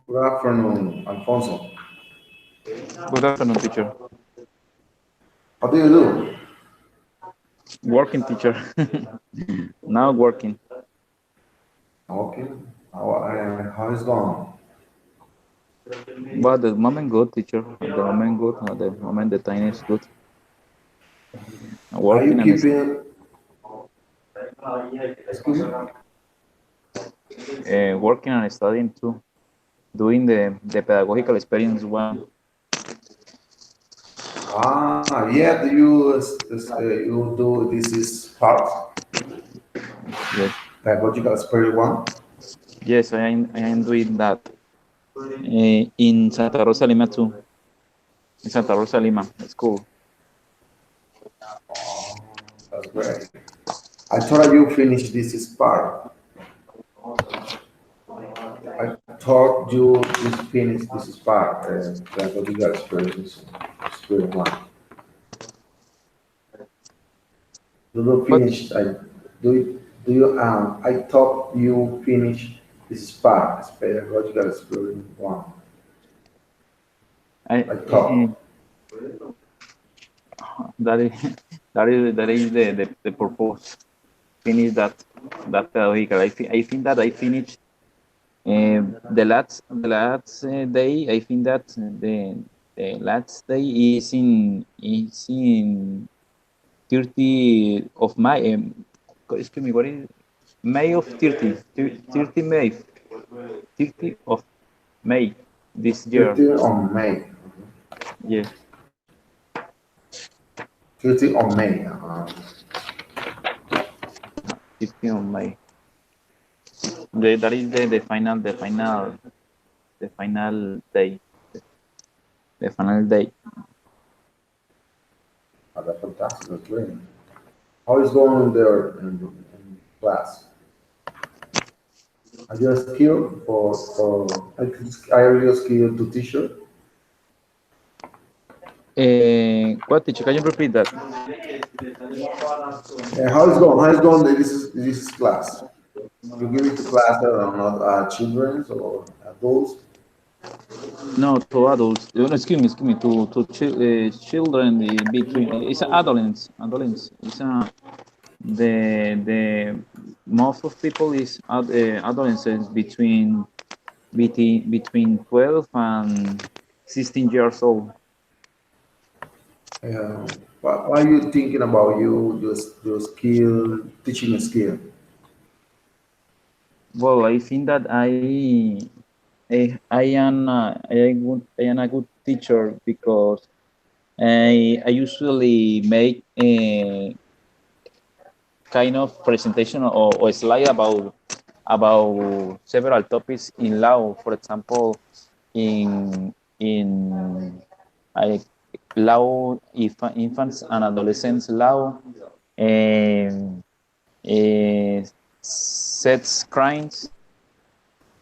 Good afternoon, Alfonso. Good afternoon, teacher. How do you do? Working, teacher. Now working. Okay. How is going? But at the moment, good, teacher. At the moment, good. At the moment, the time is good. Are you Working and keeping? Excuse me. working and studying too. Doing the pedagogical experience one. Yeah. Do you you do this is part Yes, pedagogical spirit one? yes, I am doing that in Santa Rosa Lima too. In Santa Rosa Lima school. Oh, that's great. I thought you finished this is part. I thought you finished this is part pedagogical experience spirit one. Do you But finish? Do you I thought you finished this is part pedagogical experience one. I, I thought. that is that is the purpose. Finish that pedagogical. I think that I finished the last day. I think that the last day is in 30 of May. Excuse me, what is May of 30? 30 May, 30 of May this year. 30 on May. Yes, 30 on May. 30 of May. That is the final day. The final day. That's fantastic. That's great. How is going there in class? Are you skilled are you skilled to teacher? What teacher? Can you repeat that? How is going? How is going? This is class. You give it to class that are not children or adults. No, to adults. No, excuse me. To children between. It's adolescents. Adolescents. It's the most of people is adolescents between 12 and 16 years old. What are you thinking about your skill teaching skill? Well, I think that I am a good teacher because I usually make a kind of presentation or slide about several topics in law. For example, in I, law, infants and adolescents law, and sex crimes.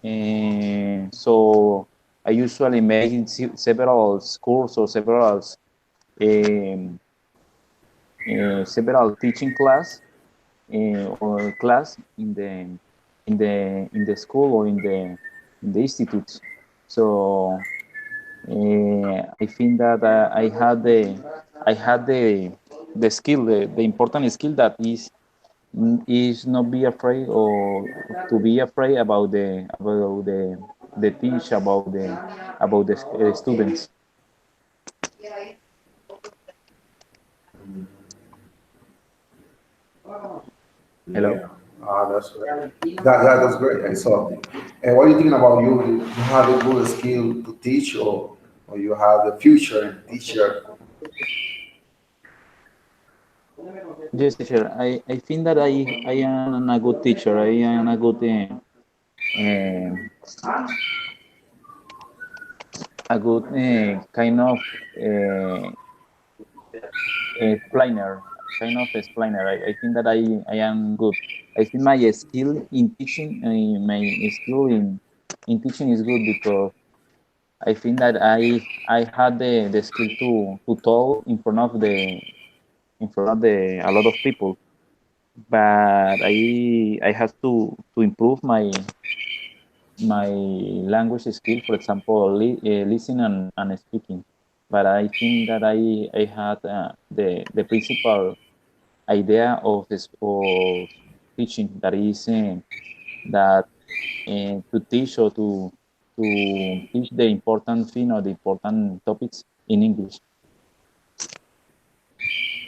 And so I usually make several schools or um, several teaching class in the school or in the institute. So I think that I had the skill, the important skill that is not be afraid or to be afraid about the teach about the students. Hello. Yeah, that's great. That's great. I saw it. And what are you thinking about you? You have a good skill to teach, or you have the future in teacher? Yes, teacher. I think that I am a good teacher. I am a good kind of uh, explainer, I think that I am good. I think my skill in teaching, my skill in teaching is good because I think that I had the skill to talk in front of a lot of people. but I have to improve my language skill, for example, listening and speaking. But I think that I had the principal idea of this of teaching, that is that to teach or to teach the important thing or the important topics in English.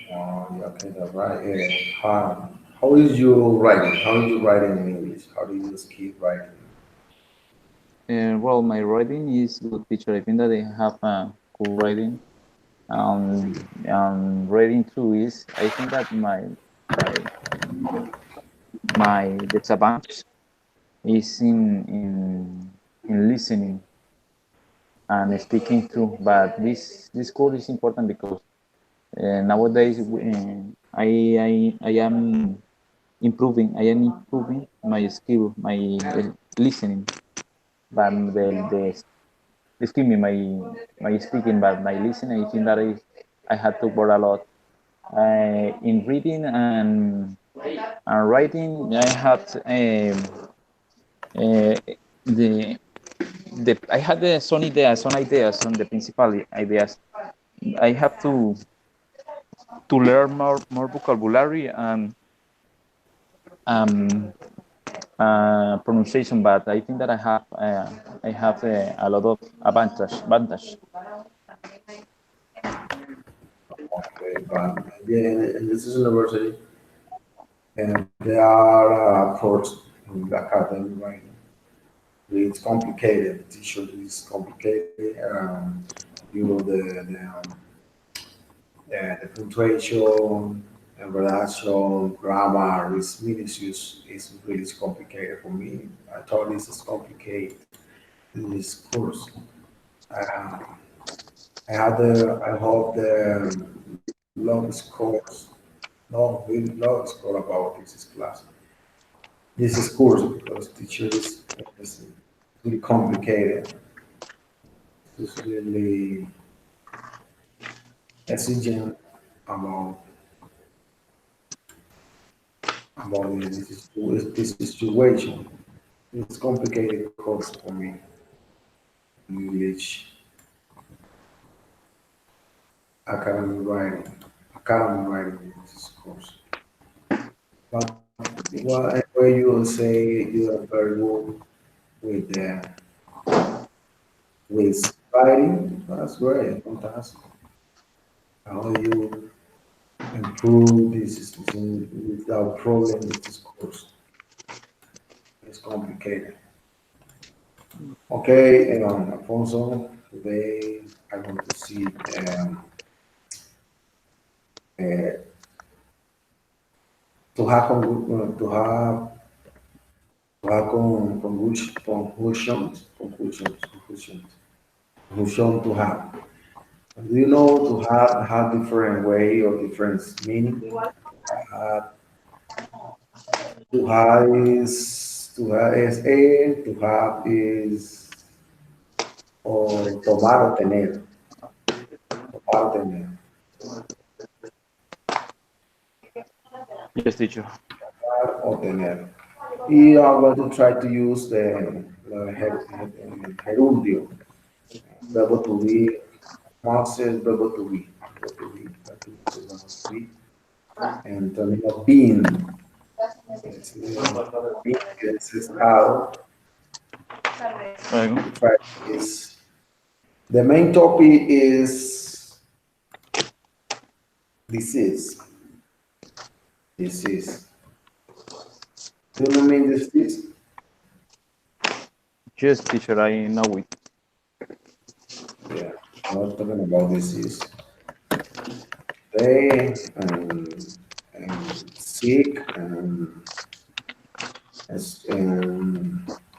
Yeah, okay, that's right. How is your writing? How is your writing in English? How do you keep writing? Well, my writing is good, teacher. I think that I have a cool writing. Reading too is, I think that my my disadvantage is in listening and speaking too. But this course is important because nowadays I am improving my skill, my listening, but the excuse me, my speaking, but my listening, I think that I had to work a lot. In reading and writing, I had uh, the I had some ideas, some the principal ideas. I have to learn more vocabulary and um, pronunciation, but I think that I have a lot of advantage. Okay, but yeah, in this university, and there are courses in the academy writing. It's complicated. The teacher is complicated. The punctuation, and redaction, grammar is minutious. It's really complicated for me. I thought this is complicated in this course. Uh, I hope the long scores, no, really long score about this class. This is course because teacher is really complicated. It's really exigent about this situation. It's complicated course for me. English, academic writing, academic writing this course. But where you will say you are very good with with writing, that's great, fantastic. How you improve this without problem with this course. It's complicated. Okay, Alfonso, today I want to see uh, conclusion to have. Do you know to have different way or different meaning? Uh, to have is a, to have is or tomar o tener, tomar o tener, Yes, teacher. tomar o tener. Y I'm going to try to use the gerundio, verbo to be, Marx's verbo to be, verbo to be, and también being, es, being es estado. Luego. To try is the main topic is disease. Disease. Do you know mean disease? Yes, teacher, I know it. Yeah, I'm not talking about disease. They and sick and,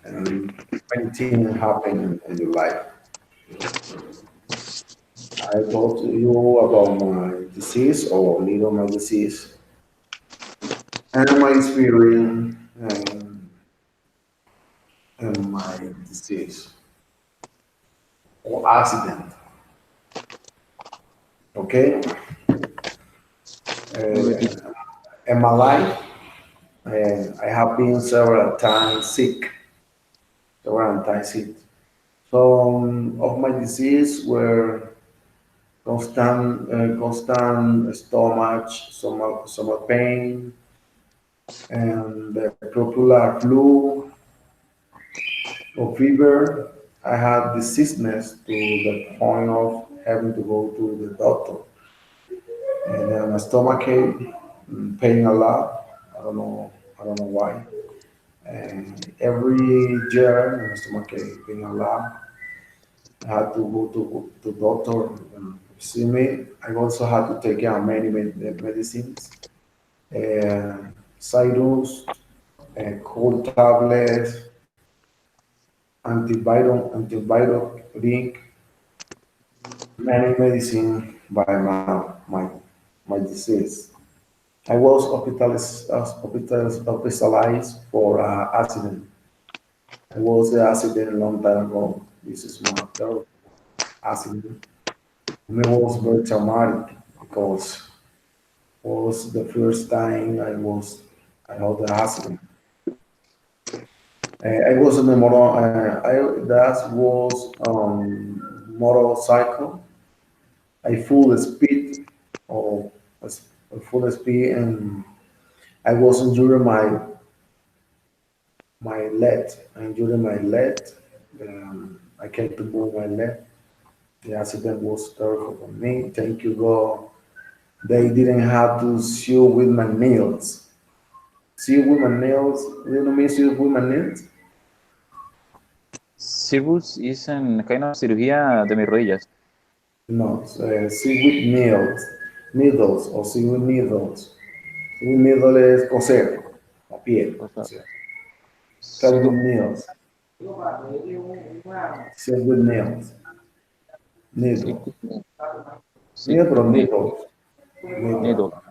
and many things happen in your life. I told you about my disease or little my disease and my experience and my disease or accident. Okay, Okay, teacher. in my life. and I have been several times sick, several times sick. Some of my disease were constant stomach pain, and the popular flu or fever. I had the sickness to the point of having to go to the doctor, and then my stomach ache, pain a lot. I don't know why. And every year, my stomach ache, pain a lot. I had to go to doctor see me. I also had to take many medicines, Cyrus, cold tablets, antibiotic, many medicine by my disease. I was hospitalized for accident. I was an accident a long time ago. This is my third accident. It was very traumatic because was the first time I had the accident. I was in the that was motorcycle. I full speed or a full speed, and I was injuring my leg. I injured my leg. I can't move my leg. The accident was terrible for me. Thank you, God. They didn't have to sew with my nails. Sew with my nails. You know me, sew with my nails? Cirrus is an kind of cirugía de mis rodillas. No, sew with nails. Needles o sew with needles. Sew with needle es coser. La piel, O sea, coser. Sew with cirru- nails. Sew with nails. Needle. circu- Needle, circuit needles. Needle. needle.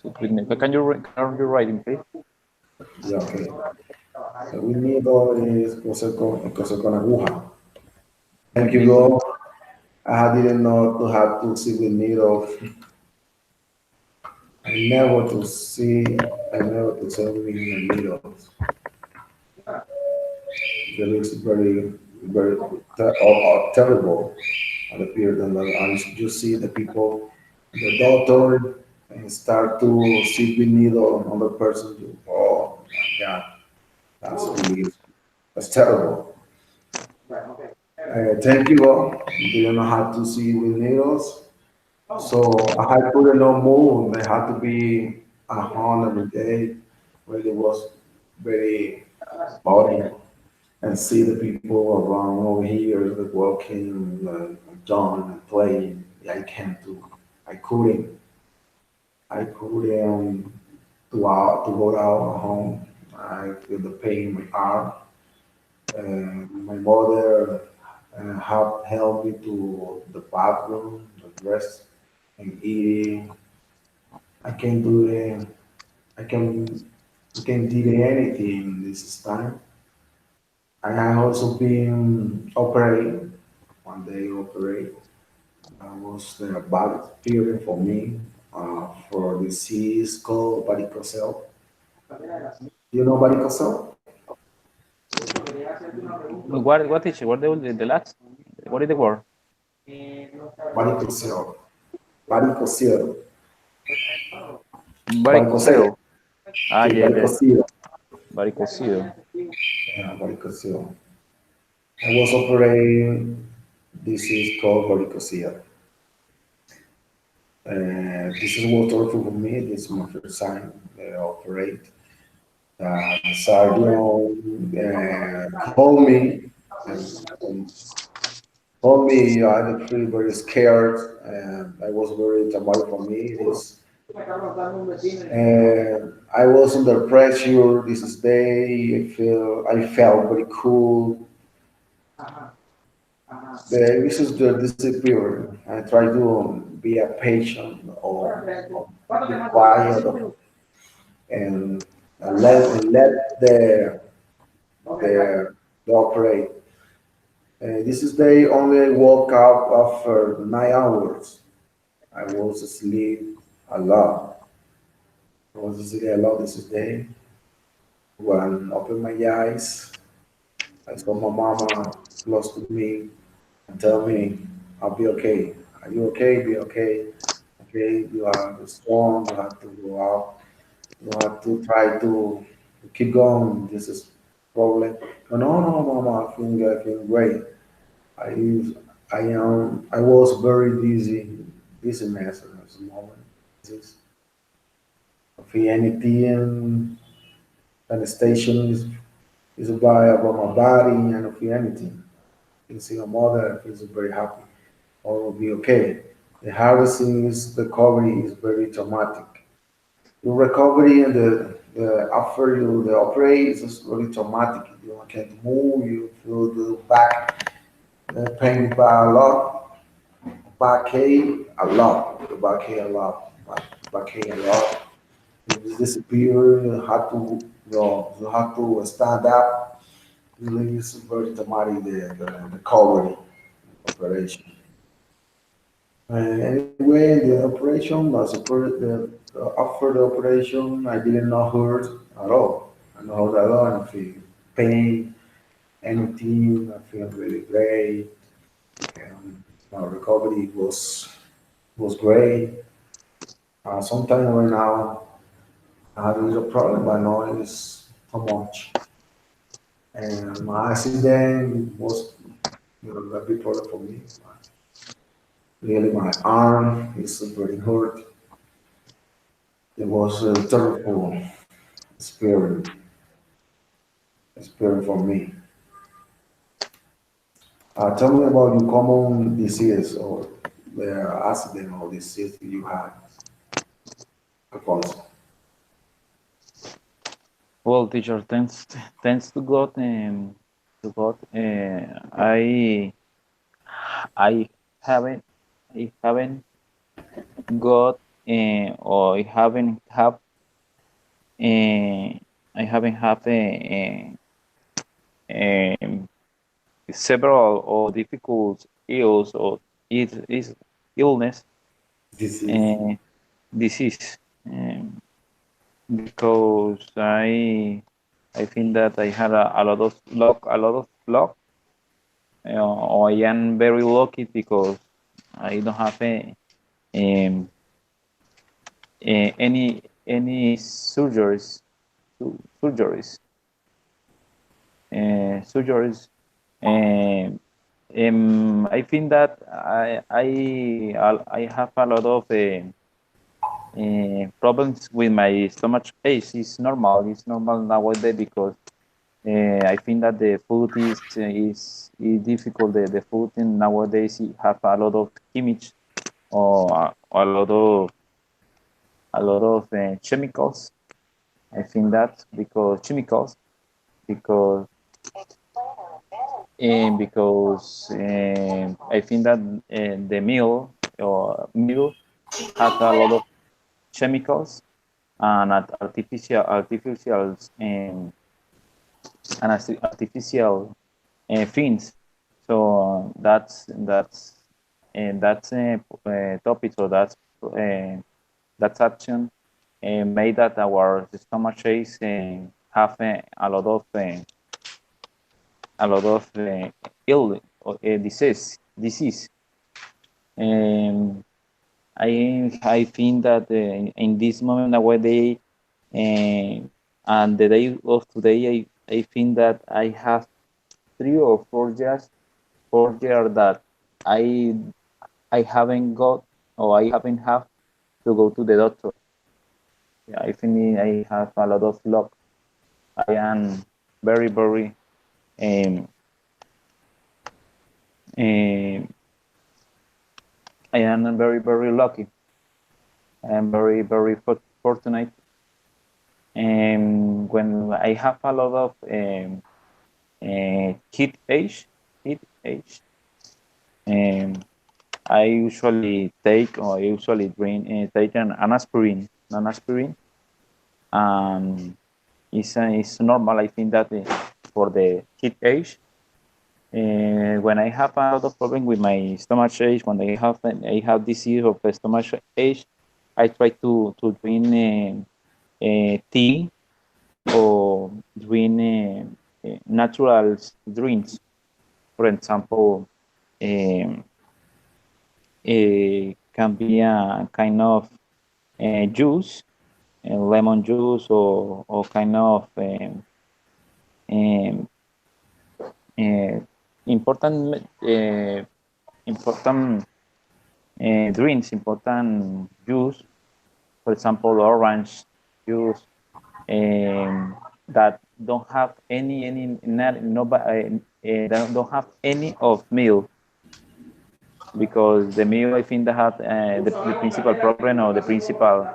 Circuit needle. Can you write in, please? Yeah, okay. Sew with needle es coser con aguja. Thank you, Needle. God. I didn't know to have to see the needle. I never to see, I never to see with the needles. That is very terrible at the period. And you see the people, the doctor, and start to see the needle on the person. Oh my God, that's really, that's terrible. Thank you all. Didn't know how to see with needles. So I couldn't no move. I had to be at home every day. Really was very boring and see the people around over here like walking, John and playing. I can't do. I couldn't. I couldn't to go out at home. I feel the pain in my arm. My mother have helped me to the bathroom, the dress, and eating. I can't do it. I can I can do anything this time. I have also been operated. One day operate. Was a bad period for me for disease called varicocele. You know varicocele? What is what the last? What is the word? Varicocele. Varicocele. Varicocele. Varicocero. Ah, Sí, yeah, yeah. varicocele. Varicocero. Yeah, varicocele. I was operating. This is called varicocele. This is what also for me. This is my first time operate. The surgeon called me and told me I feel very scared, and I was very traumatic for me. This and I was under pressure. This is day. I felt very cool. This is the disappear. I try to be a patient or be quiet and, and let the the operate. This is day only woke up after 9 hours. I was asleep a lot. I was asleep a lot this day. When I opened my eyes, I saw my mama close to me and tell me, I'll be okay. Are you okay? Be okay. Okay, you are strong. You have to go out. You have to try to keep going. This is problem. No, no, mama. I feel great. I I was very dizziness at this moment. This feel anything and the station is about my body and I don't feel anything. You see my mother feels very happy. All will be okay. The harvesting is the recovery is very traumatic. The recovery and the after you the operate is just really traumatic. You can't move. You feel the back pain by a lot, back ache a lot, the back ache a lot, back ache a lot. It disappear. You have to you have to stand up. Really, it's very traumatic the recovery operation. Anyway, the operation was after the operation, I didn't know hurt at all. I know hurt at all. I don't feel pain, anything. I feel really great. And my recovery was great. Sometime right now, I had a little problem, but not it's too much. And my accident was a big problem for me. Really, my arm is very hurt. It was a terrible experience, experience for me. Tell me about your common disease or the accident or disease you had, Alfonso. Well, teacher, thanks to God and to God, I haven't I haven't got or uh, I haven't have um, several or difficult ills or is illness Disease. uh, disease because I think that I had a lot of luck. Or I am very lucky because I don't have um, any surgeries surgeries. Um, I think that I have a lot of problems with my stomach ache. It's normal nowadays because I think that the food is difficult. The food in nowadays it have a lot of chemicals or a lot of chemicals. I think that because chemicals because I think that the meal has a lot of chemicals and artificial things. So that's a topic. So that's action made that our stomach aches have a lot of ill disease. Um, I think that in this moment nowadays uh, and the day of today, I think that I have 3 or 4 years, 4 years that I I haven't got or I haven't have to go to the doctor. I think I have a lot of luck. I am very um, um, I am very lucky. I am very fortunate. When I have a lot of kid kid age, um, I usually take or I usually drink take an aspirin, and it's normal. I think that for the kid age, when I have a lot of problem with my stomach ache, when I have disease of the stomach ache, I try to drink tea or drink natural drinks. For example, um, it can be a kind of juice, lemon juice, or kind of um, uh, important important drinks, important juice. For example, orange juice that don't have any not, no, that don't have any of milk, because the milk, I think, that have the principal problem or the principal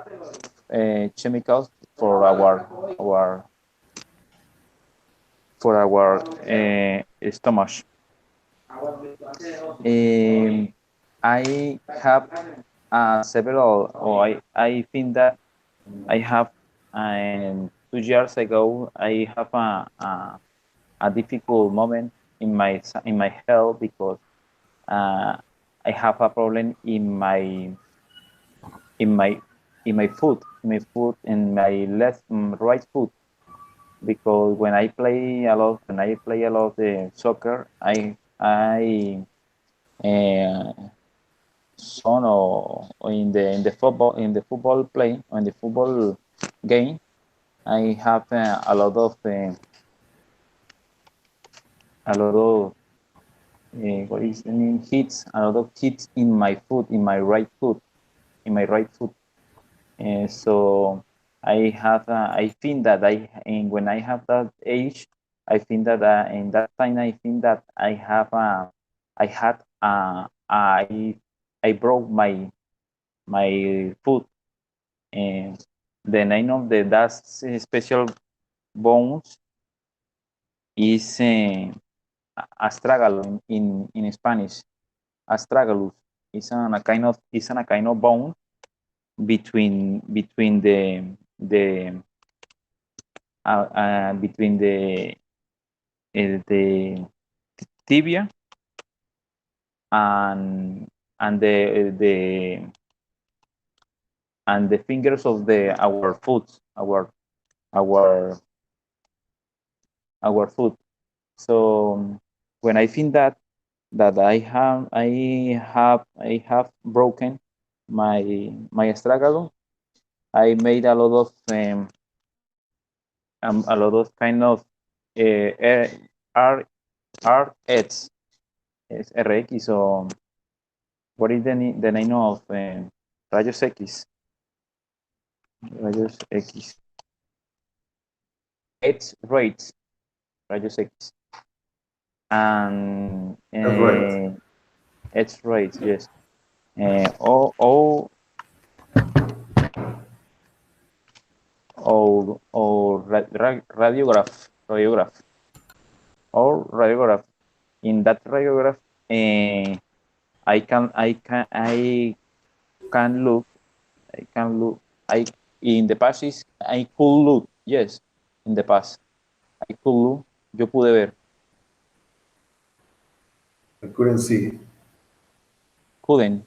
chemicals for our stomach. Um, I have several, or I think that I have 2 years ago, I have a difficult moment in my health, because uh, I have a problem in my in my left right foot, because when I play a lot of soccer, I uh, son or in the football play, or in the football game, I have a lot of what is the name, hits, a lot of hits in my foot, in my right foot. So I think that and when I have that age, I think that in that time, I think that I had I broke my foot, and the name of the that special bones is astragalus in Spanish. Astragalus is a kind of bone between the between the tibia and and the fingers of the our foot, our our foot. So when I think that I have broken my astragalus, I made a lot of kind of R RX RX, or what is the name of rayos X, rayos X, X rates, rayos X, and That's right. X rates, yes, or radiograph or radiograph. In that radiograph, I can look I can look I in the past is I could look, yes, in the past I could look, yo pude ver, I couldn't see. couldn't,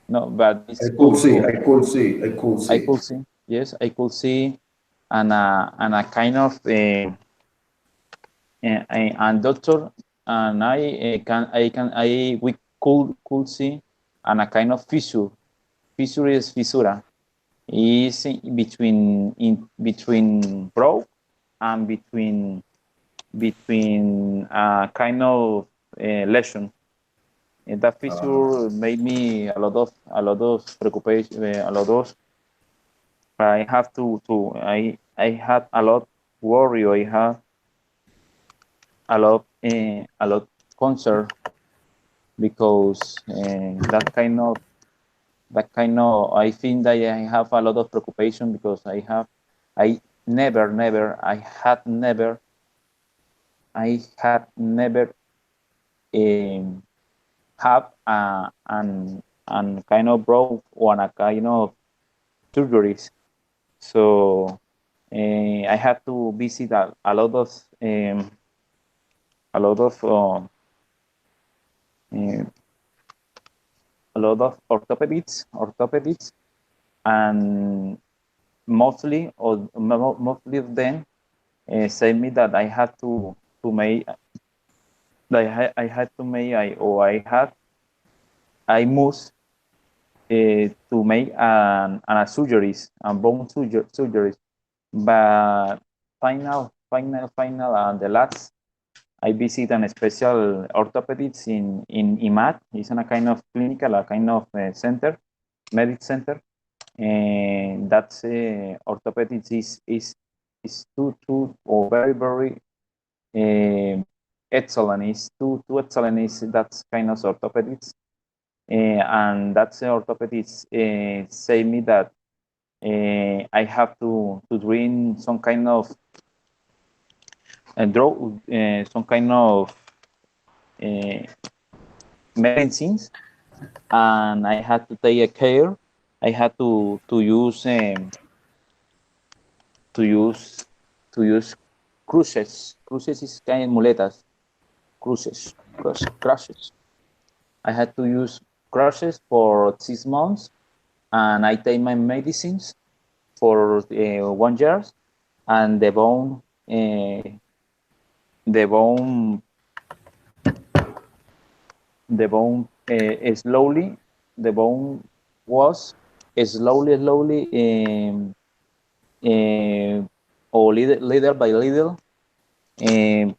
no, but I it's could cool see. to, I could see. I could I see. could see, yes, I could see, and a kind of and doctor and I we could see, and a kind of fissure is fissura, is in between broke and between a kind of lesion. And that fissure made me a lot of preoccupation, a lot of I have to I had a lot worry. I had a lot concern, because that kind of I think that I have a lot of preoccupation, because I never I had never um, have an kind of broke or a kind of surgeries. So I had to visit a lot of uh, a lot of orthopedics, and mostly of them say me that I had to make that I had to make I must to make an surgeries and bone surgeries, but final and the last I visit an special orthopedics in IMAT. It's in a kind of clinical, a kind of center, medic center, and that's orthopedics is too or very uh, excellent. Is too excellent. Is that's kind of orthopedics, and that's orthopedics say me that I have to drink some kind of draw some kind of uh, medicines, and I had to take a care. I had to use to use to use cruces. Cruces is kind of muletas. Crushes. I had to use crushes for 6 months, and I take my medicines for 1 year, and the bone, the bone slowly, the bone was slowly, uh, or little by little, um,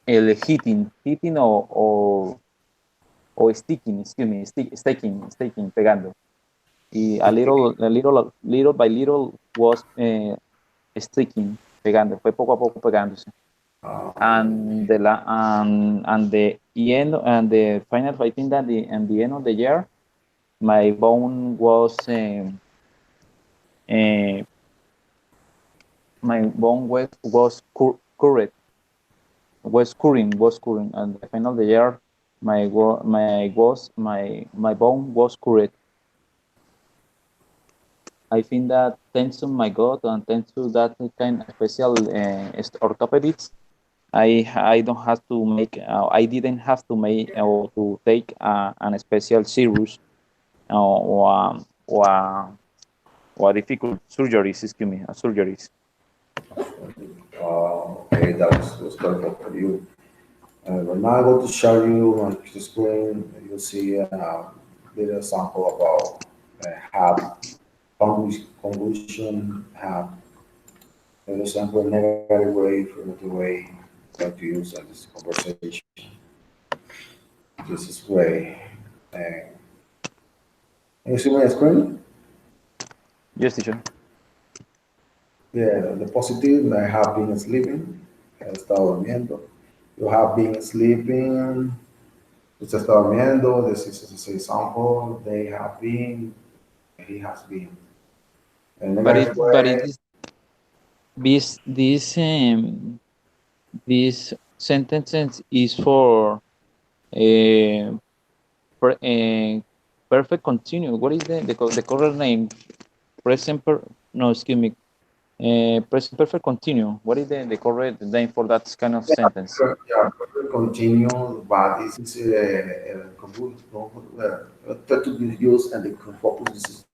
hitting or sticking, excuse me, staking, pegando. Y little by little was sticking, pegando. Fue poco a poco pegándose. And the final, I think that at the end of the year, my bone uh, current, was current, and the final of the year, my bone was current. I think that thanks to my God and thanks to that kind of special orthopedics, I don't have to make I didn't have to make or to take an special serious or or difficult surgeries. Excuse me, surgeries. Okay, was perfect for you. But now I go to show you on the screen. You'll see a little example about have convolution, have an example negative way, affirmative way, like to use in this conversation. This is way. And you see my screen? Yes, teacher. Yeah, the positive, I have been sleeping, he estado durmiendo. You have been sleeping, usted está durmiendo, this is an example, they have been, he has been. And But negative it way, is this sentence is for uh, per, perfect continuous. What is the correct name? Present per, no, excuse me. Present perfect continuous. What is the correct name for that kind of sentence? yeah, continue, but this is try to be used and the focus is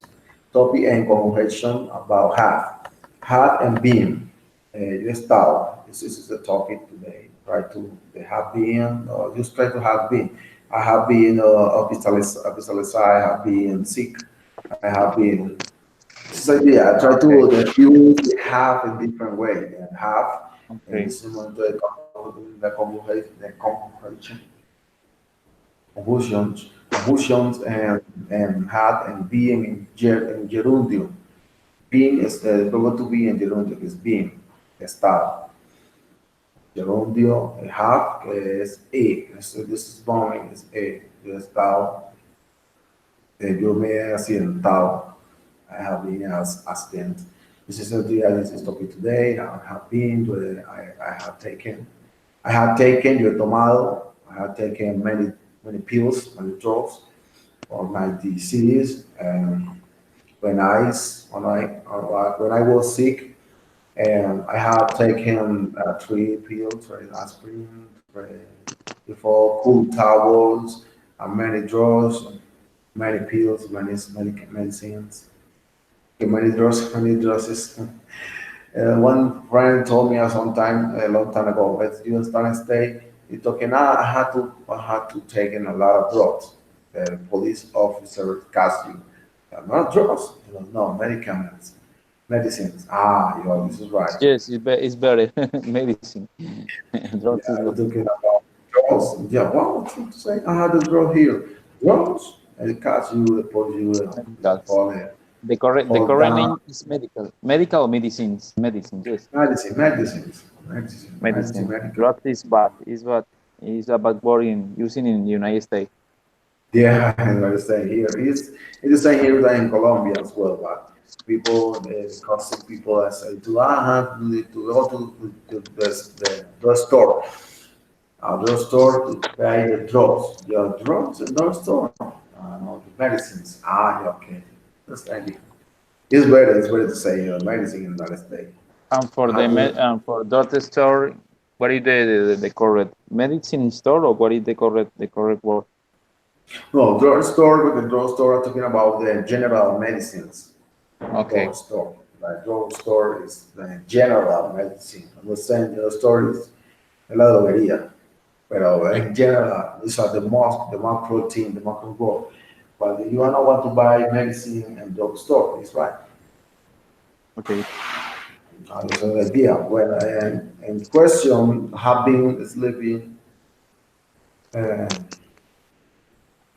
topic and conversation about have. Had and been. You start. This is the topic today. Try to they have been, or just try to have been. I have been hospitalized, I have been sick, I have been. This is idea. I try Okay. to diffuse the have in different way. And have in Okay. this moment the convulsions and had and being in gerundio. Being is the verbo to be in gerundio is being, estar. Gerundio, have is so this is bombing is yo he estado, yo me he accidentado. I have been as accident. This is this is topic today. I have been, I have taken, I have taken, yo he tomado, I have taken many pills, many drugs for my disease. When I was sick, and I had taken 3 pills, three aspirin, before cool towels, many drugs, many pills, many medicines, many drugs, many drugs. One friend told me some time a long time ago, let's use United States. He talking, I had to take in a lot of drugs. The police officer cast you. Not drugs, no, medicaments, medicines. Ah, this is right. Yes, it's better. Medicine. Drugs is Yeah, better. we're talking about drugs. Yeah, what was to say? I had the drug here. Drugs, and it cast you, the police, Medicals. fall, The fall correct down. name is medical. Medical or medicines. Medicine, yes. Medicine, Medicine. medical. Drugs is bad. Is bad. Is a bad word in using in the United States. Yeah, I understand here. It's the same here than in Colombia as well. But people, the causing people that say to to go to the drugstore, drugstore to buy the drugs. Your drugs in drugstore. No, the medicines. Ah, yeah, okay. Understand you. It's better to say medicine in that state. And for I do. for doctor store, what is the correct medicine store or what is the correct word? No, drugstore. With the drugstore, I'm talking about the general medicines. Okay. Drugstore. Like drugstore is the general medicine. Understand? Drugstore is la droguería. Pero Okay. in general, these are the most protein, the most control. But you don't want to buy medicine in drugstore, it's right. Okay. That's the idea. When in question, have been sleeping, uh,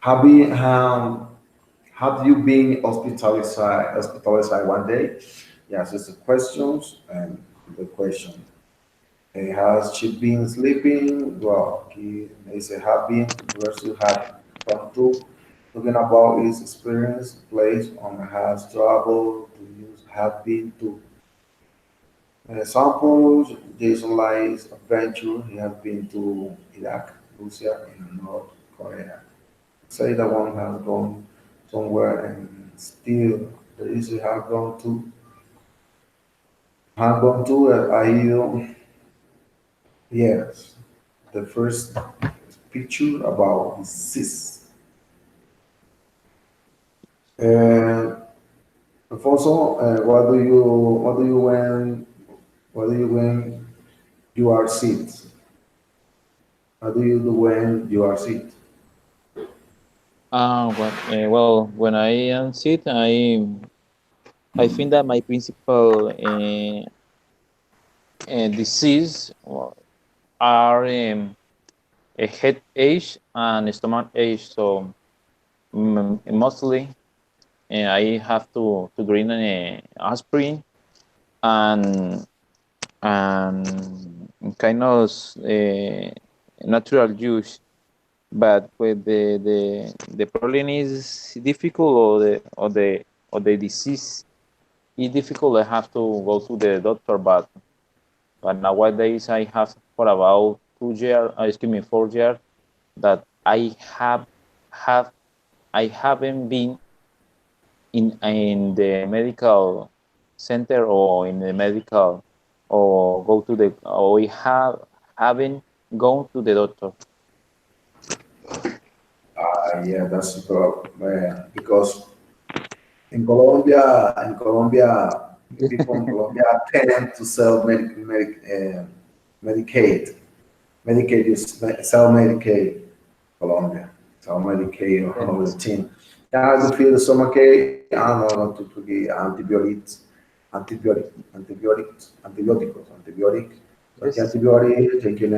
have been, have you been hospitalized one day? Yes, it's the questions and the question. Has she been sleeping? Well, he said have been versus have gone to. Talking about his experience, place on has traveled to use have been to. Examples, Jason Lies adventure, he has been to Iraq, Russia, and North Korea. Say that one has gone somewhere and still there is have gone to ha ido, yes, the first picture about disease. And Alfonso, what do you when you are sick? What do you do when you are sick? Well, when I am sick, I think that my principal disease are a head ache and stomach ache. So mostly I have to drink aspirin and kind of natural juice. But with the problem is difficult or the disease is difficult, I have to go to the doctor. But nowadays I have for about 2 years, excuse me, 4 years that have I haven't been in the medical center or in the medical or go to the or we haven't gone to the doctor. Yeah, that's the problem. Because in Colombia, people in Colombia tend to sell Medicaid. Medicaid is sell Medicaid. Colombia, sell Medicaid all the Yes. team. Yeah, I do feel the stomach ache. I don't know not to forget antibiotic. Like Yes. antibiotic, taking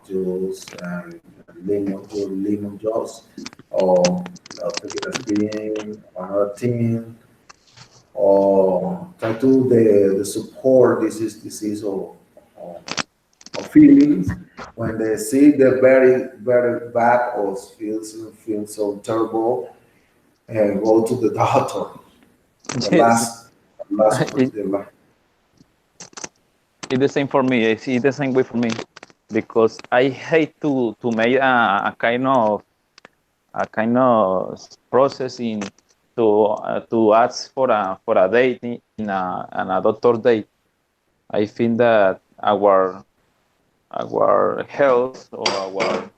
juice and lemon juice, or taking aspirin, one other thing, or try to the support disease or feelings when they see the very bad or feel so terrible and go to the doctor. The Yes. it, the last it's the same for me. It's the same way for me because I hate to make a kind of processing to ask for a date in a doctor date. I think that our health or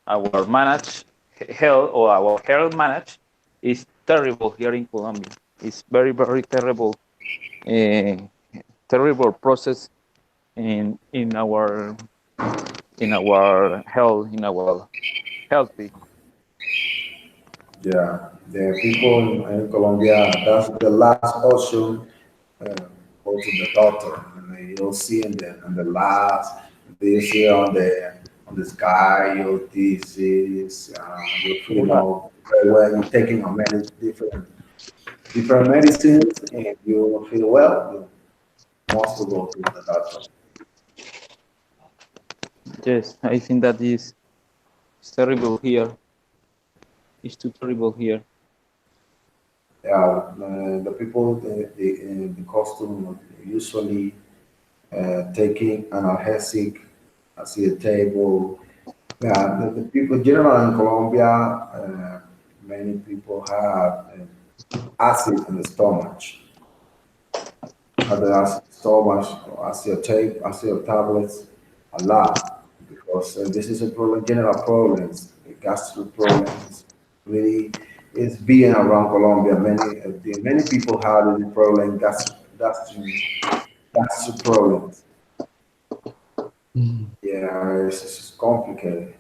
our manage health or our health manage is terrible here in Colombia. It's very terrible. Uh, terrible process in our health, in our healthy. Yeah, the people in Colombia, that's the last option. Uh, go to the doctor, and you'll see in the last, they see on the sky, your disease, you feel very well. You're taking a many different medicines, and you feel well. You must to go to the doctor. Yes, I think that is it's terrible here. It's too terrible here. Yeah, the people, the costume usually taking analgesic at the table. Yeah, the people general in Colombia, many people have acid in the stomach. Have the acid stomach, acid tablets a lot because this is a problem, general problems, gastro problems. Really, it's being around Colombia. Many people have the problem, gastro problems. Yeah, it's complicated.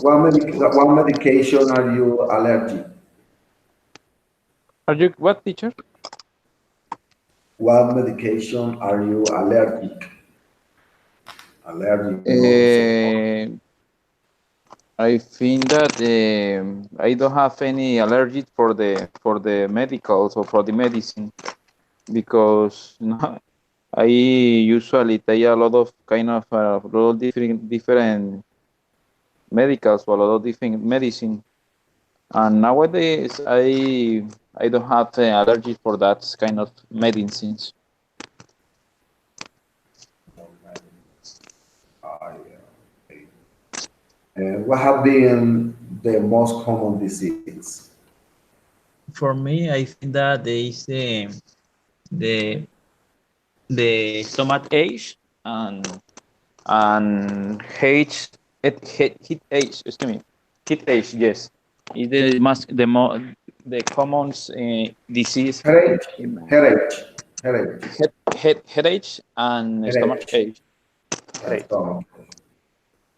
What medication are you allergic? Are you what teacher? What medication are you allergic also? Uh, I think that I don't have any allergy for the medicals or for the medicine because no, I usually take a lot of kind of a lot of different medicals or a lot of different medicine. And nowadays I don't have allergy for that kind of medicines. Yeah. What have been the most common disease? For me, I think that there is the the stomach ache and H heat H excuse me heat H, yes, is the common disease Headache, in headache, headache, headache and stomach headache, ache. Headache. stomach.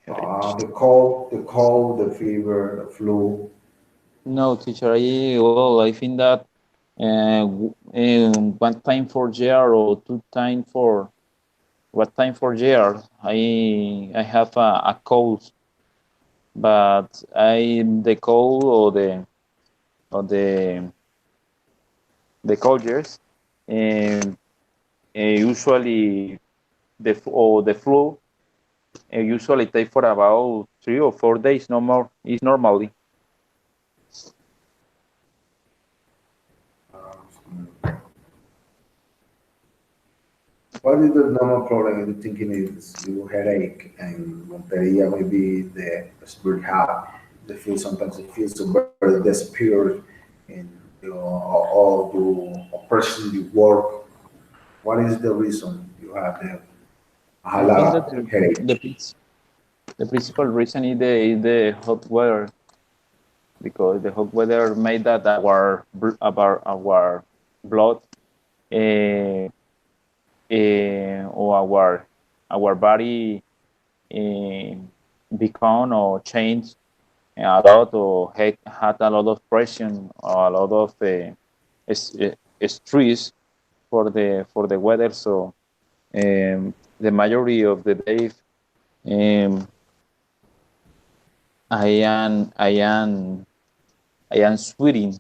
Headache. The fever, the flu. No, teacher. I think that one time for year or two time for what time for year. I have a cold, but I the cold or the cold years, um, usually the flu usually take for about 3 or 4 days, no more. It's normally. What is the normal problem you're thinking is your headache and Monteria maybe the spirit have they feel sometimes it feels so very desperate and or do a person you work. What is the reason you have a I lot think that of headache? the principal reason is the hot weather because the hot weather made that our blood uh, or our body uh, become or change a lot or had a lot of pressure or a lot of stress for the weather. So the majority of the day um, I am I am I am sweating.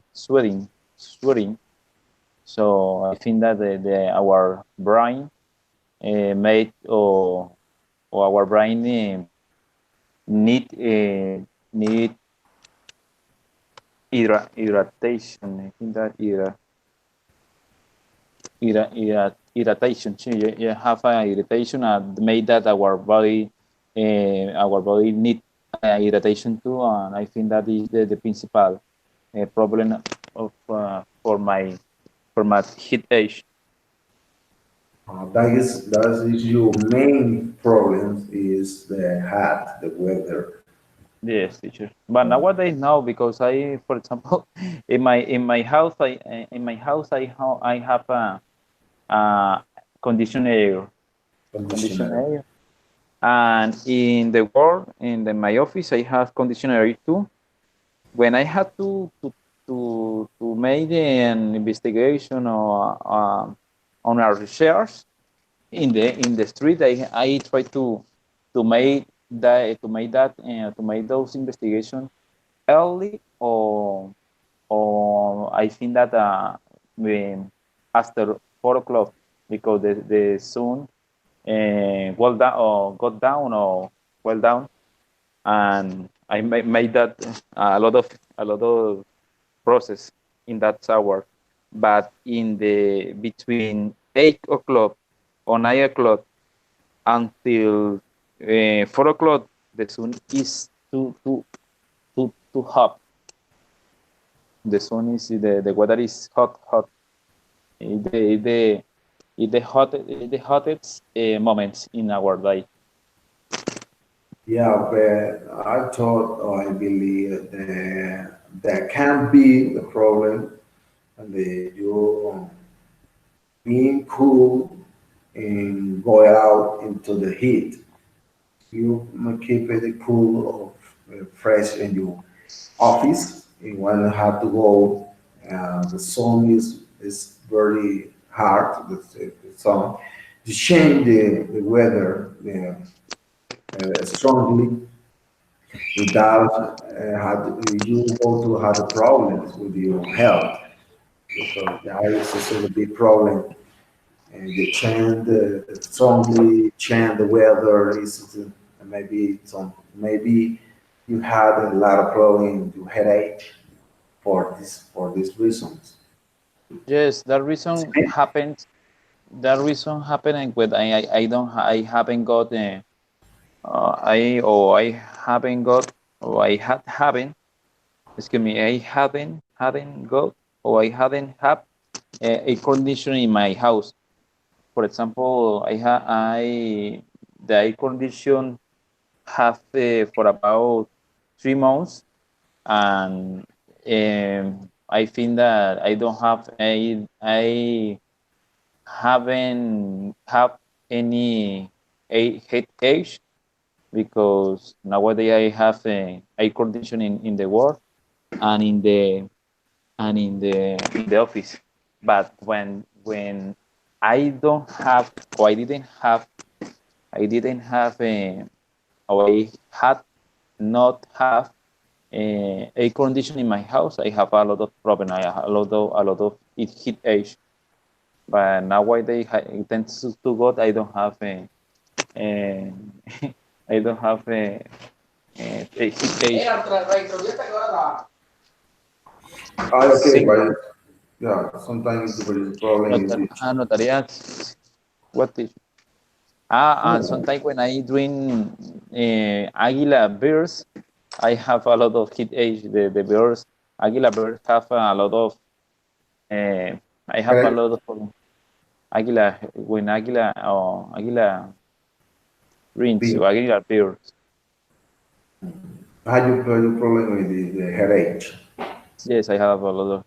So I think that our brain made or our brain need irritation. I think that irritation. So you have an irritation and made that our body need irritation too. And I think that is the principal problem of for my heat age. That is your main problem is the hat, the weather. Yes, teacher. But nowadays no, because I, for example, in my house, I have a conditioner, conditioner. conditioner, and in the work my office, I have conditioner too. When I had to make an investigation or on a research in the street, I try to make to make those investigations early, or I think that when after 4 o'clock, because the sun well down or got down or well down, and I made that a lot of process in that hour. But in the between 8 o'clock or 9 o'clock until 4 o'clock, the sun is too hot. The sun is the weather is hot. It the hottest moments in our day. Yeah, but I thought or I believe that can be the problem, and you being cool and go out into the heat. You keep it cool or fresh in your office. And when you have to go, the sun is very hard. The sun to change the weather strongly. Without you go to have the problems with your health because there is also a big problem. And you change the strongly change the weather is maybe you had a lot of problem with headache for these reasons. Yes, that reason happened. That reason happened when I don't I haven't got I haven't got or I had haven't excuse me I haven't got or I haven't have a condition in my house. For example, I the air condition have for about 3 months, and I think that I don't have I haven't have any headache, because nowadays I have a air condition in the work and in the office. But when I don't have or I didn't have or I had not have air condition in my house, I have a lot of problem. I have a lot of heat age. But nowadays, thanks to God, I don't have a I don't have a heat age. Ah, okay, Sing but yeah, sometimes there is a problem in this. notariat. What is and sometimes when I drink Águila beers, I have a lot of heat age. The beers, Águila beers have a lot of. Uh, I have a Headache? lot of Águila when Águila drinks Big. or Águila beers. How you problem with the headache? Yes, I have a lot of.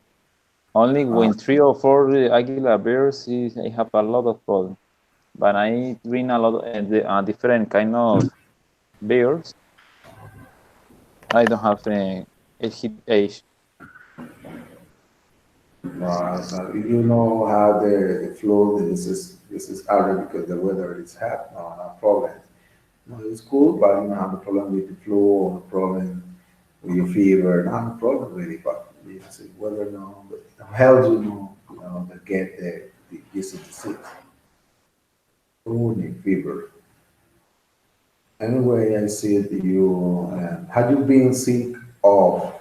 Only when 3 or 4 Águila beers, I have a lot of problems. But I drink a lot of different kind of beers. I don't have a heat age. So if you know how the flu, this is harder because the weather is hot. No, no problem. No, it's cool, but you don't have a problem with the flu or a problem with your fever. Not a problem really, but it's the weather no, but it helps you know, to get the this disease. Flu and fever. Anyway, I see that you have you been sick of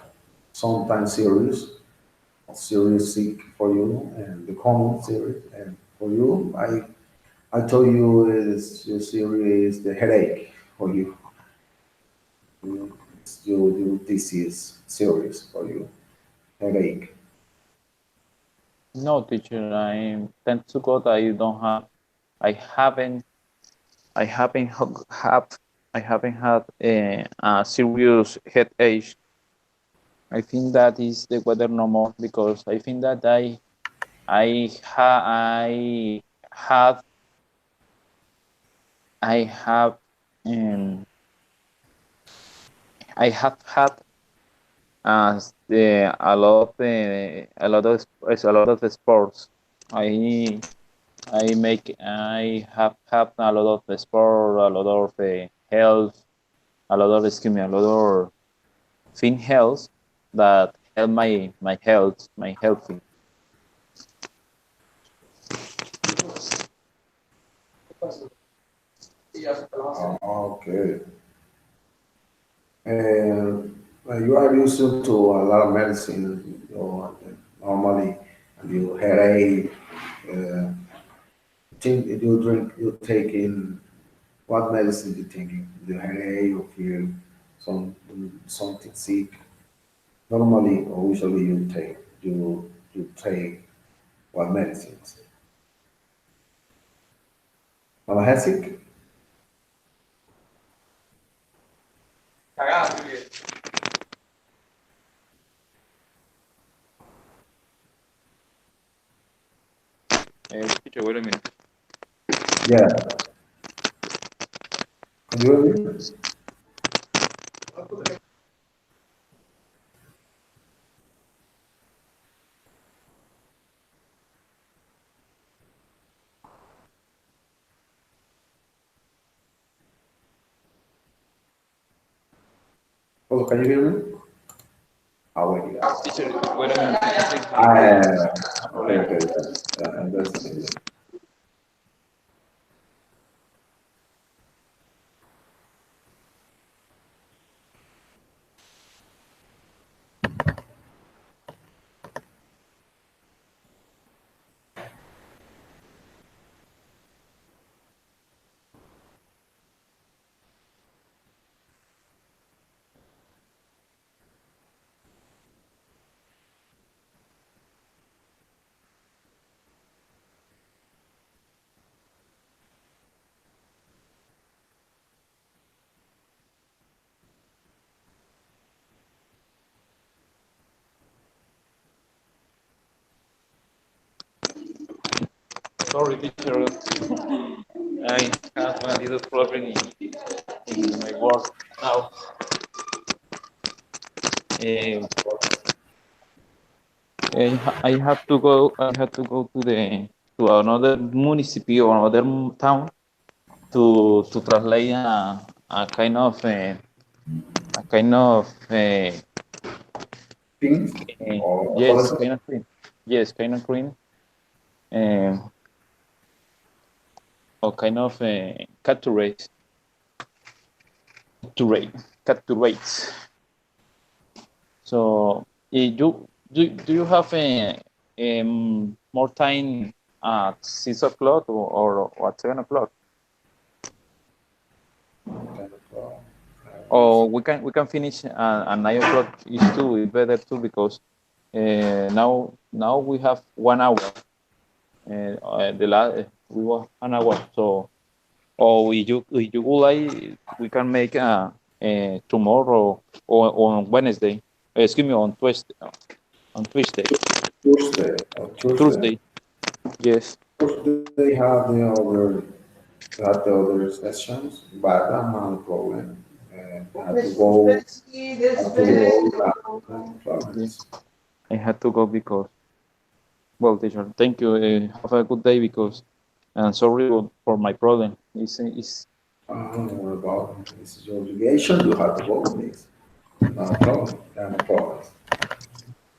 sometimes serious sick for you and the common serious and for you I told you is your serious the headache for you. It's your disease serious for you headache. No, teacher. I thanks to God, I don't have. I haven't. I haven't have. I haven't had a serious headache. I think that is the weather no more because I think that I had I have um, I have had a lot of sports. I I have had a lot of the sport, a lot of health, a lot of excuse me, a lot of thin health that help my health, my healthy. Okay. And you are used to a lot of medicine, normally, and you headache. Uh, think you take in what medicine you taking? The headache, you feel something sick. Normally, or usually, you take what medicines? Analgesic? Teacher, wait a minute. Yeah. Can you hear me? Hello, can you hear me? Oh, wait, yeah. Teacher, wait a minute. Okay, okay, yeah, yeah, I understand. Yeah. Sorry, teacher. I have a little problem in my work now. Uh, I have to go. I have to go to another municipality or another town to translate a kind of Things or yes, apologies? kind of clean. Yes, kind of clean. Um, or kind of capturate, capturates. So, do you have more time at 6 o'clock or at 7 o'clock? 10 o'clock. Or we can finish at 9 o'clock. It's better too because now we have 1 hour. The last we was an hour. So, or if you would like, we can make tomorrow or on Wednesday. Excuse me, on Tuesday. On Tuesday, Tuesday. Thursday. Yes. Tuesday have the other sessions, but I'm not a problem. I have to go. I have to Yes. go. No Yes. problems. I had to go because, well, teacher, thank you. Have a good day because I'm sorry for my problem. It's Don't worry about it. This is your obligation. You have to go with this. No problem. No problems.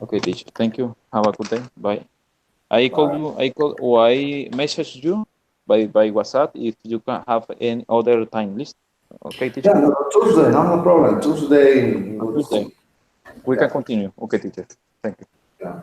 okay, teacher. Thank you. Have a good day. Bye. I call Bye. you. I call or I message you by WhatsApp if you can have any other time list. Okay, Yeah, teacher. no, Tuesday, no problem. Tuesday, On we'll Tuesday see. we can Yeah, continue. Okay, teacher. Thank you. yeah.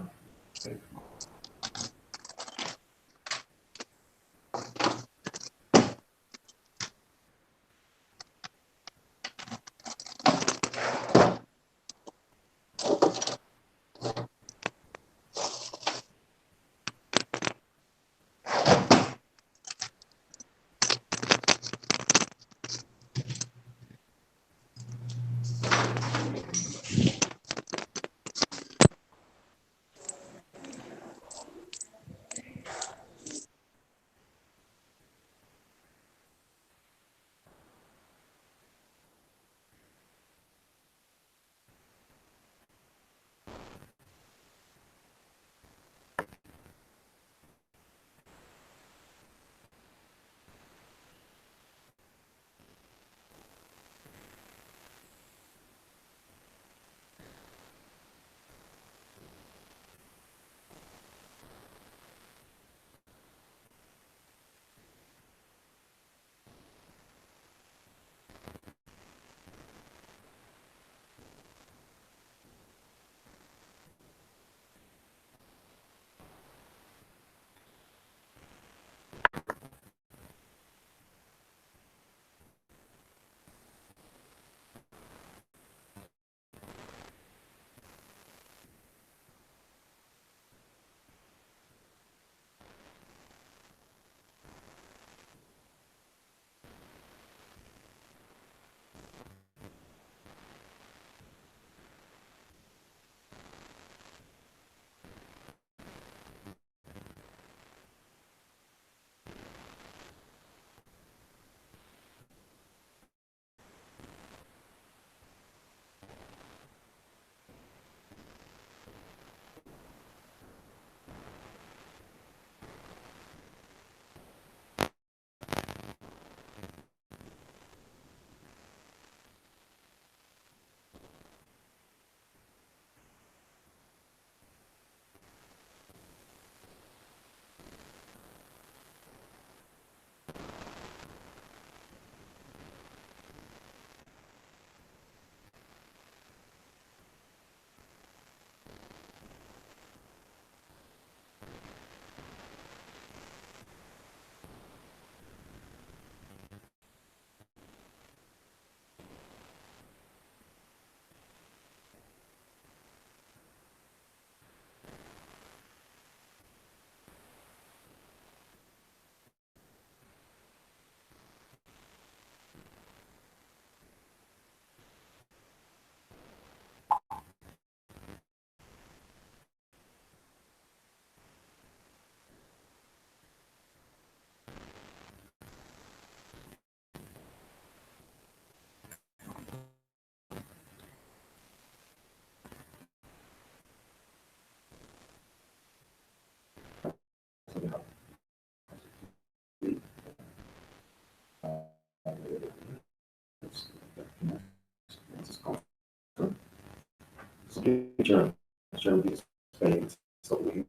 picture, share this space. So we,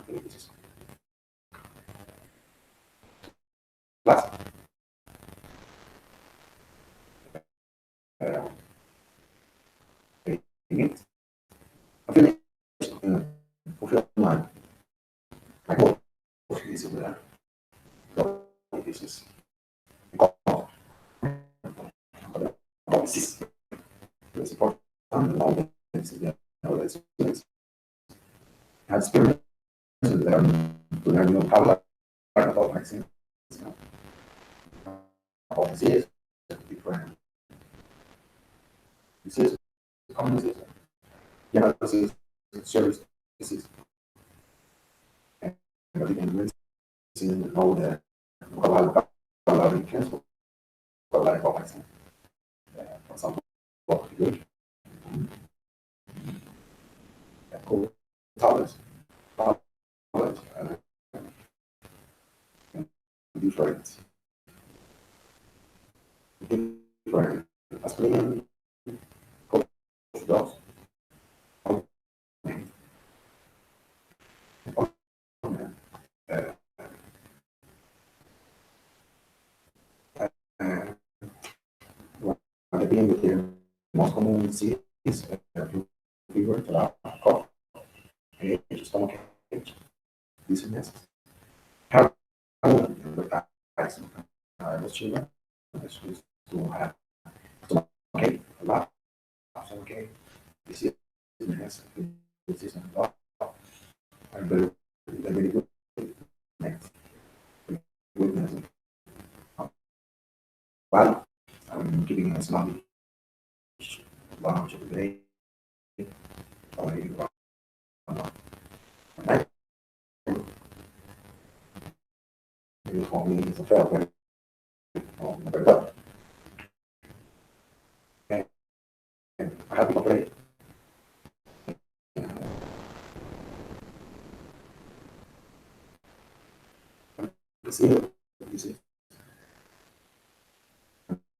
this is last. Uh, minutes. I finished fulfill my goal. This is this is this is this important. This is this had experience to learn new vocabulary about vaccines. About disease, different disease, common disease, general disease, serious disease, and even medicine, know the vocabulary transfer, vocabulary about vaccine. For example, what to do, cool tolerance, tolerance, different, different aspirin, dose, uh, being the most common disease fever, cough, stomach ache, dizziness. How advertise the children is to have stomach ache, a lot of stomach ache, dizziness, dizziness, a lot, and very good next goodness. Well, I'm giving a small lunch every day. Only night. For me, it's a fair. Very well. And I have to play. See it. You see.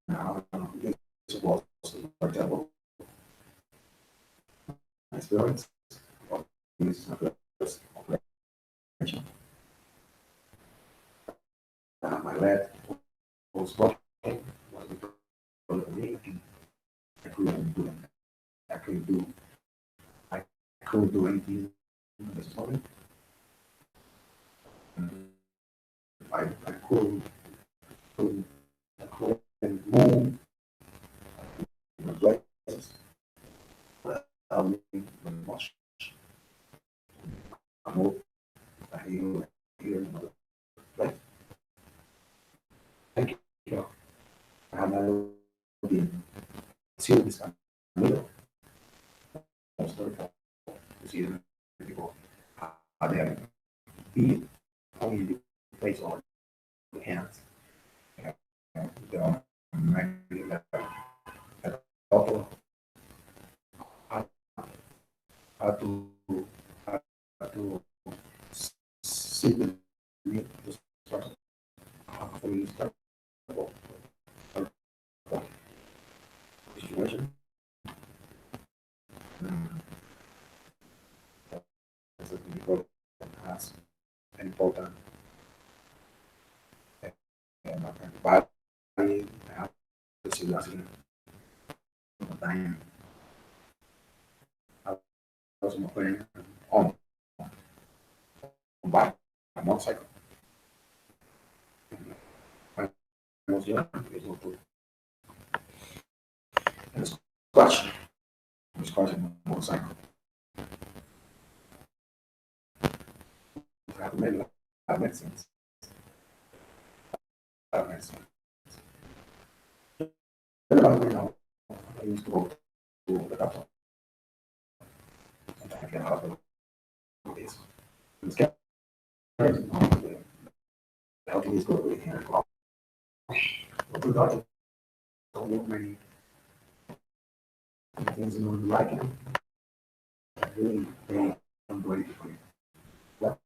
Now, this was, for example, my experience. This is my first operation. My leg was broken. Was for me. I couldn't do it. I couldn't do. I couldn't do anything at this moment. I couldn't move my legs. I mean, much. I moved. I hear another place. Thank you. I have never been serious. Middle. Most of the see the people are there. Be only place on the hands. There are many couple how to how to see the start for you start situation. As a people has an important body have the curiosity of time. I was my friend on bike, a motorcycle. When I was young, it was good. And it's scratch. I was scratching my motorcycle. I have made a lot of medicines. A lot of medicine. Everybody know I used to go to the doctor. Sometimes I get out of this. It's getting the health is good with here. But the doctor don't look many things in order to like him. Really, they don't do anything for you. But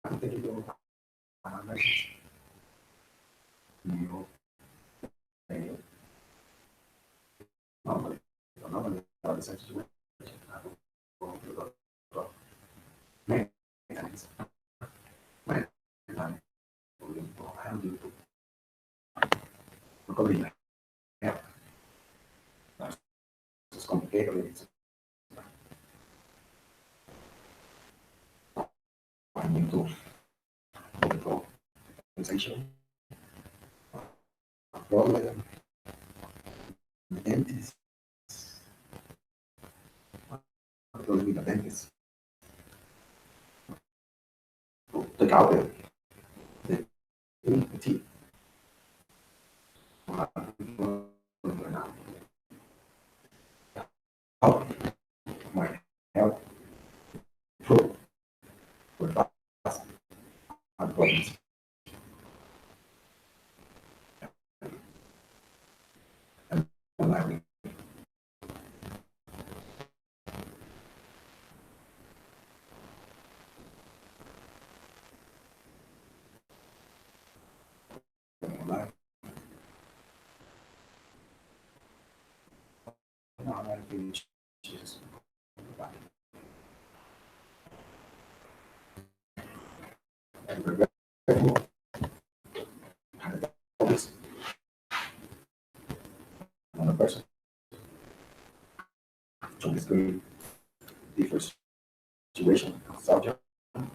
I think you go medicine. You complicated. I need to control sensation, problem, dentist, problem with the dentist. Take out the teeth. How my health improve with fast and problems. And I will life. Now I finish this. And we're very always another person. So it's going different situation, subject, and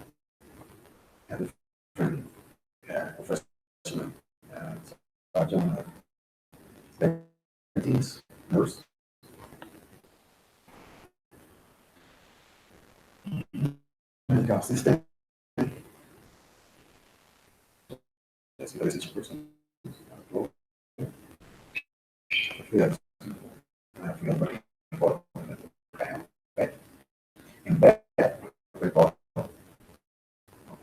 different professional subject, things, nurse, medical assistant, that's the basic person. I feel that I feel very important. I am bad in bed, report, okay,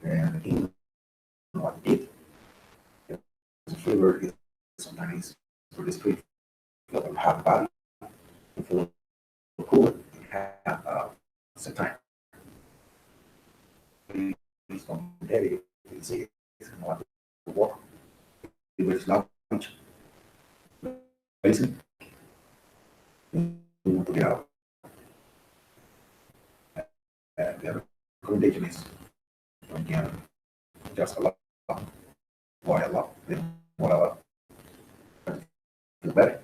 and in what it the flavor is sometimes for this food doesn't have body for cool have some time. It's heavy, you see it's not work. It was lunch, basically, you want to get out. The other recommendation is again just a lot, why a lot, then what a lot, the better.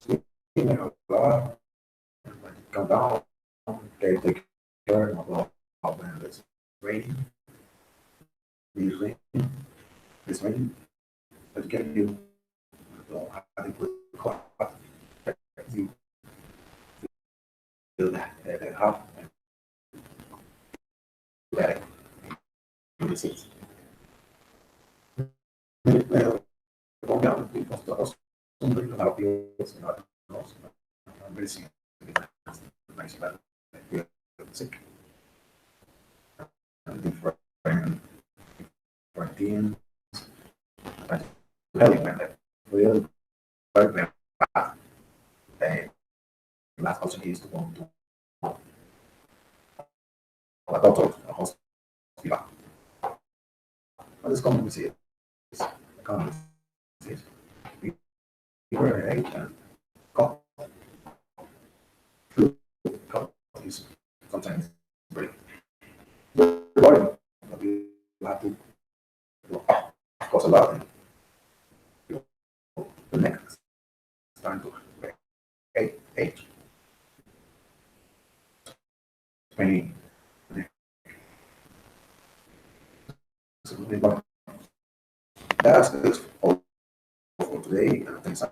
You know, come down, okay, take care of when it's raining, usually it's raining, but get you, I think with cloth, you feel that hot and bad in the seats. Go down, because the house, somebody will help you, it's not, I'm basically nice about it, feel sick. And different teams, but really when they will work them back, they last option is to go to a doctor, a hospital. But it's common to see it. It's common to see it. People are age and cough, flu, cough is sometimes very boring. But you have to cost a lot. And the next time to age 20. So that's all for today. Thanks.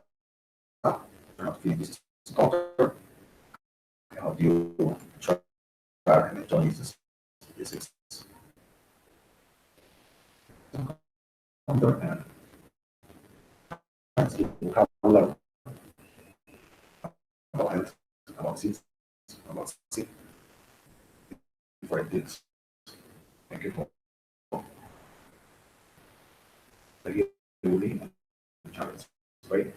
I'm not feeling this doctor. I hope you try and enjoy this encounter and you have learned about health, about seeds, about seed, different things. Thank you for the challenge. Right?